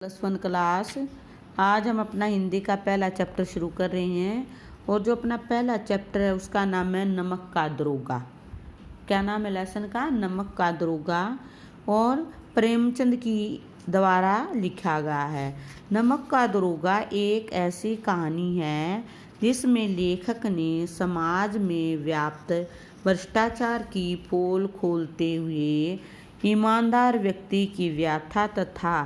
+1 class. आज हम अपना हिंदी का पहला चैप्टर शुरू कर रहे हैं और जो अपना पहला चैप्टर है उसका नाम है नमक का दरोगा। क्या नाम है लेसन का? नमक का दरोगा। और प्रेमचंद की द्वारा लिखा गया है। नमक का दरोगा एक ऐसी कहानी है जिसमें लेखक ने समाज में व्याप्त भ्रष्टाचार की पोल खोलते हुए ईमानदार व्यक्ति की व्यथा तथा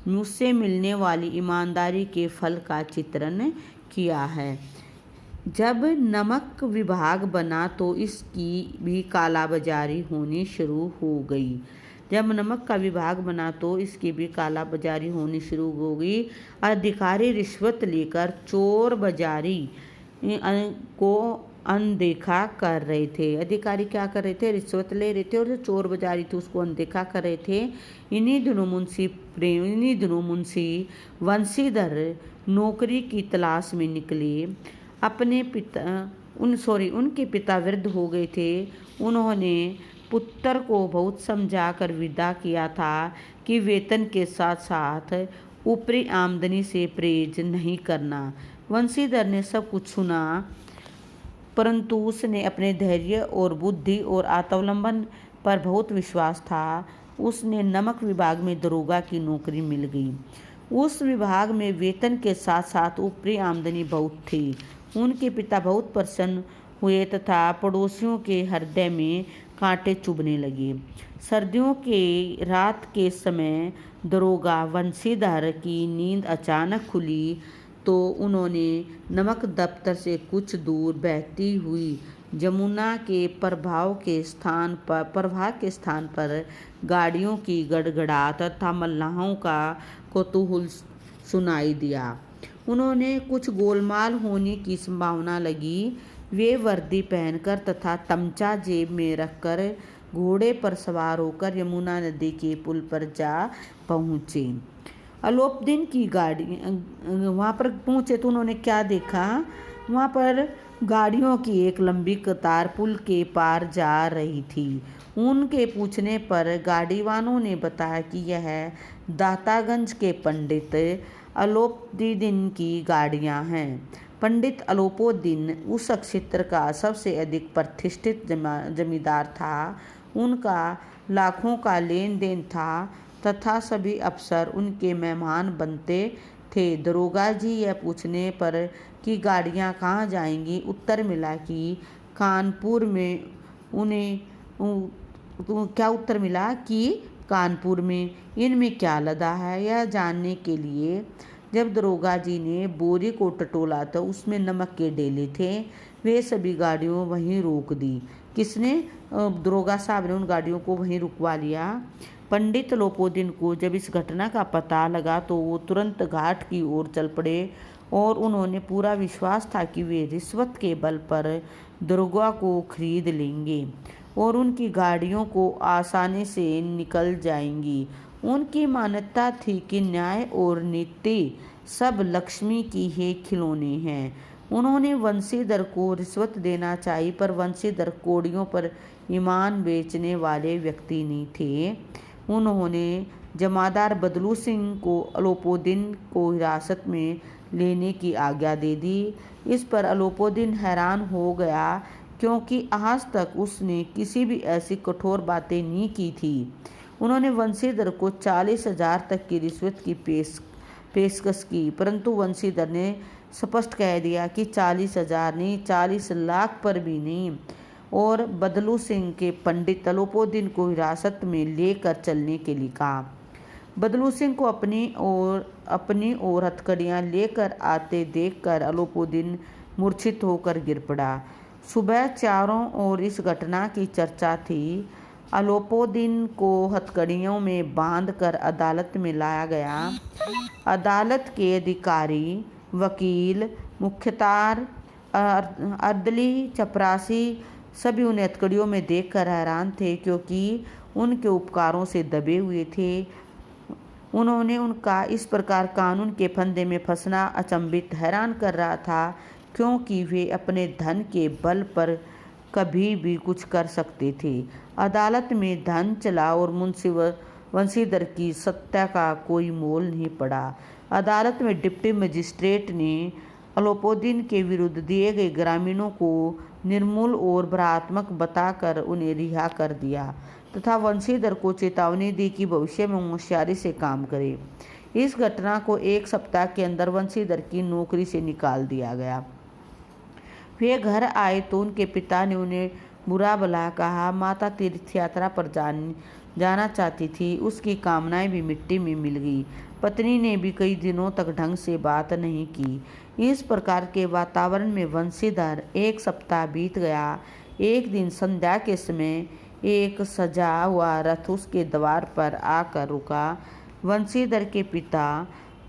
मुझसे मिलने वाली ईमानदारी के फल का चित्रण किया है। जब नमक विभाग बना तो इसकी भी कालाबाजारी होनी शुरू हो गई। जब नमक का विभाग बना तो इसकी भी कालाबाजारी होनी शुरू हो गई। अधिकारी रिश्वत लेकर चोर बाजारी को अनदेखा कर रहे थे। अधिकारी क्या कर रहे थे? रिश्वत ले रहे थे और जो चोर बाजारी थे उसको अनदेखा कर रहे थे। इन्हीं दिनों मुंशी वंशीधर नौकरी की तलाश में निकले। उनके पिता वृद्ध हो गए थे। उन्होंने पुत्र को बहुत समझाकर विदा किया था कि वेतन के साथ साथ ऊपरी आमदनी से परहेज नहीं करना। वंशीधर ने सब कुछ सुना, परंतु उसने अपने धैर्य और बुद्धि और आत्मावलंबन पर बहुत विश्वास था। उसने नमक विभाग में दरोगा की नौकरी मिल गई। उस विभाग में वेतन के साथ साथ ऊपरी आमदनी बहुत थी। उनके पिता बहुत प्रसन्न हुए तथा पड़ोसियों के हृदय में कांटे चुभने लगे। सर्दियों के रात के समय दरोगा वंशीधर की नींद अचानक खुली तो उन्होंने नमक दफ्तर से कुछ दूर बहती हुई जमुना के प्रवाह के स्थान पर गाड़ियों की गड़गड़ाहट तथा मल्लाहों का कौतूहल सुनाई दिया। उन्होंने कुछ गोलमाल होने की संभावना लगी। वे वर्दी पहनकर तथा तमचा जेब में रखकर घोड़े पर सवार होकर यमुना नदी के पुल पर जा पहुँचे। अलोपदीन की गाड़ी वहाँ पर पहुँचे तो उन्होंने क्या देखा? वहाँ पर गाड़ियों की एक लंबी कतार पुल के पार जा रही थी। उनके पूछने पर गाड़ी वालों ने बताया कि यह दातागंज के पंडित अलोपदीन की गाड़ियाँ हैं। पंडित अलोपदीन उस क्षेत्र का सबसे अधिक प्रतिष्ठित जमींदार था। उनका लाखों का लेन देन था तथा सभी अफसर उनके मेहमान बनते थे। दरोगा जी यह पूछने पर कि गाड़ियाँ कहाँ जाएंगी, उत्तर मिला कि कानपुर में। क्या उत्तर मिला? कि कानपुर में। इनमें क्या लदा है यह जानने के लिए जब दरोगा जी ने बोरी को टटोला तो उसमें नमक के डेले थे। वे सभी गाड़ियों वहीं रोक दी। किसने? दरोगा साहब ने उन गाड़ियों को वहीं रुकवा लिया। पंडित अलोपदीन को जब इस घटना का पता लगा तो वो तुरंत घाट की ओर चल पड़े और उन्होंने पूरा विश्वास था कि वे रिश्वत के बल पर दरोगा को खरीद लेंगे और उनकी गाड़ियों को आसानी से निकल जाएंगी। उनकी मान्यता थी कि न्याय और नीति सब लक्ष्मी की ही खिलौने हैं। उन्होंने वंशीधर को रिश्वत देना चाहिए, पर वंशीधर कोड़ियों पर ईमान बेचने वाले व्यक्ति नहीं थे। उन्होंने जमादार बदलू सिंह को अलोपदीन को हिरासत में लेने की आज्ञा दे दी। इस पर अलोपदीन हैरान हो गया क्योंकि आज तक उसने किसी भी ऐसी कठोर बातें नहीं की थी। उन्होंने वंशीधर को 40,000 तक की रिश्वत की पेशकश की, परंतु वंशीधर ने स्पष्ट कह दिया कि 40,000 नहीं, 40 लाख पर भी नहीं, और बदलू सिंह के पंडित अलोपदीन को हिरासत में लेकर चलने के लिए कहा। बदलू सिंह को अपनी ओर हथकड़ियाँ लेकर आते देखकर अलोपदीन मूर्छित होकर गिर पड़ा। सुबह चारों ओर इस घटना की चर्चा थी। अलोपदीन को हथकड़ियों में बांधकर अदालत में लाया गया। अदालत के अधिकारी, वकील, मुख्तार, अर्दली, चपरासी सभी उन्हें हथकड़ियों में देखकर हैरान थे क्योंकि उनके उपकारों से दबे हुए थे। उन्होंने उनका इस प्रकार कानून के फंदे में फंसना अचंभित हैरान कर रहा था क्योंकि वे अपने धन के बल पर कभी भी कुछ कर सकते थे। अदालत में धन चला और वंशीधर की सत्ता का कोई मोल नहीं पड़ा। अदालत में डिप्टी मजिस्ट्रेट ने अलाउद्दीन के विरुद्ध दिए गए ग्रामीणों को निर्मूल और भ्रामक बताकर उन्हें रिहा कर दिया तथा वंशीधर को चेतावनी दी कि भविष्य में होशियारी से काम करे। इस घटना को 1 सप्ताह के अंदर वंशीधर की नौकरी से निकाल दिया गया। वे घर आए तो उनके पिता ने उन्हें बुरा भला कहा। माता तीर्थ यात्रा पर जाना चाहती थी, उसकी कामनाएं भी मिट्टी में मिल गई। पत्नी ने भी कई दिनों तक ढंग से बात नहीं की। इस प्रकार के वातावरण में वंशीधर 1 सप्ताह बीत गया। एक दिन संध्या के समय एक सजा हुआ रथ उसके द्वार पर आकर रुका। वंशीधर के पिता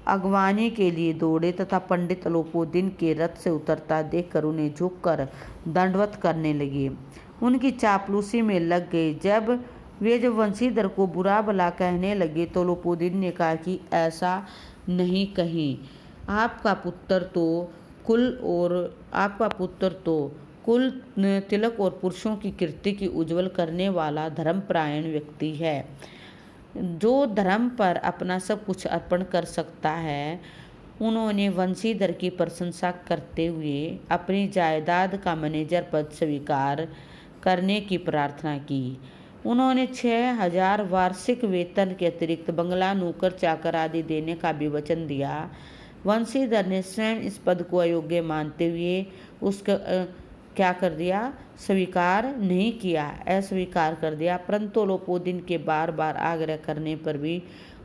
अगवानी के लिए दौड़े तथा पंडित अलाउद्दीन के रथ से उतरता देखकर उन्हें झुककर दंडवत करने लगे। उनकी चापलूसी में लग गए। जब वंशीधर को बुरा भला कहने लगे तो अलाउद्दीन ने कहा कि ऐसा नहीं कहीं, आपका पुत्र तो कुल तिलक और पुरुषों की कीर्ति की उज्जवल करने वाला धर्मपरायण व्यक्ति है, जो धर्म पर अपना सब कुछ अर्पण कर सकता है। उन्होंने वंशीधर की प्रशंसा करते हुए अपनी जायदाद का मैनेजर पद स्वीकार करने की प्रार्थना की। उन्होंने 6,000 वार्षिक वेतन के अतिरिक्त बंगला, नौकर चाकर आदि देने का भी वचन दिया। वंशीधर ने स्वयं इस पद को अयोग्य मानते हुए उसका क्या कर दिया, स्वीकार नहीं किया, अस्वीकार कर दिया। परंतु अलाउद्दीन के बार बार आग्रह करने पर भी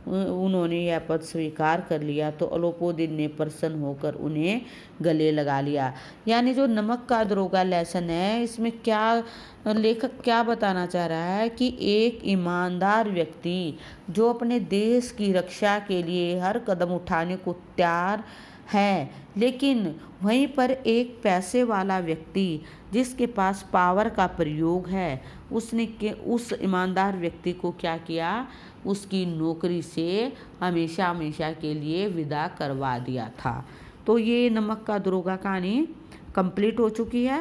उन्होंने यह पद स्वीकार कर लिया तो अलाउद्दीन ने प्रसन्न होकर उन्हें गले लगा लिया। यानी जो नमक का दरोगा लेसन है, इसमें क्या लेखक क्या बताना चाह रहा है कि एक ईमानदार व्यक्ति जो अपने देश की रक्षा के लिए हर कदम उठाने को तैयार है, लेकिन वहीं पर एक पैसे वाला व्यक्ति जिसके पास पावर का प्रयोग है, उसने उस ईमानदार व्यक्ति को क्या किया, उसकी नौकरी से हमेशा हमेशा के लिए विदा करवा दिया था। तो ये नमक का दरोगा कहानी कंप्लीट हो चुकी है।